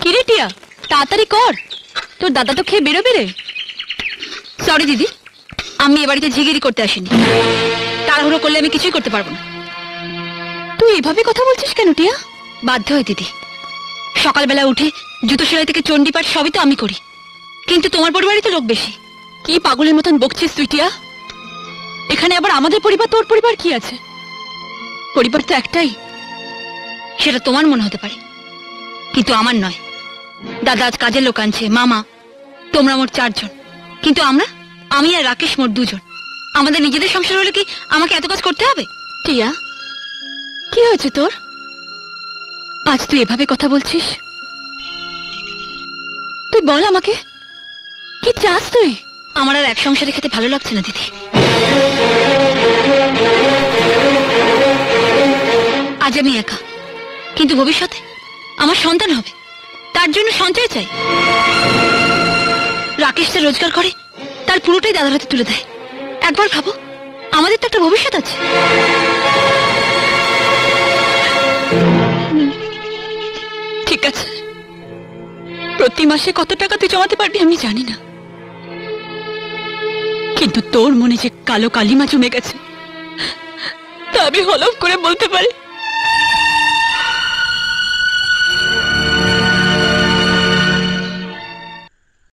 কিরে টিয়া, তাড়াতাড়ি কর, তোর দাদা তো খেয়ে বেরোবে রে। সরি দিদি, আমি এ বাড়িতে ঝিগিরি করতে আসিনি। তাড়াহুড়ো করলে আমি কিছুই করতে পারবো না। তুই এভাবে কথা বলছিস কেন টিয়া? বাধ্য হয় দিদি, সকালবেলা উঠে জুতো সেলাই থেকে চণ্ডীপাঠ সবই তো আমি করি, কিন্তু তোমার পরিবারই তো লোক বেশি। কি পাগলের মতন বকছিস তুই টিয়া? এখানে আবার আমাদের পরিবার তোর পরিবার কি আছে? পরিবার তো একটাই, সেটা তোমার মনে হতে পারে, কিন্তু আমার নয়। দাদা আজ কাজের লোক আনছে, মামা, তোমরা মোট 4 জন, কিন্তু আমি আর রাকেশ মোট 2 জন। আমাদের নিজেদের সংসার হলে কি আমাকে এত কাজ করতে হবে? টিয়া, কি হয়েছে তোর? আজ তুই এভাবে কথা বলছিস? তুই বল আমাকে, কি চাস তুই? আমার আর এক সংসারে খেতে ভালো লাগছে না দিদি। আজ আমি একা, কিন্তু ভবিষ্যতে আমার সন্তান হবে, তার জন্য সঞ্চয় চাই। রাকেশ যা রোজগার করে তার পুরোটাই দাদার হাতে তুলে দেয়। একবার ভাবো, আমাদের তো একটা ভবিষ্যৎ আছে। ঠিক আছে, প্রতি মাসে কত টাকা তুই জমাতে পারবি আমি জানি না, কিন্তু তোর মনে যে কালো কালিমা জমে গেছে তা আমি হলফ করে বলতে পারি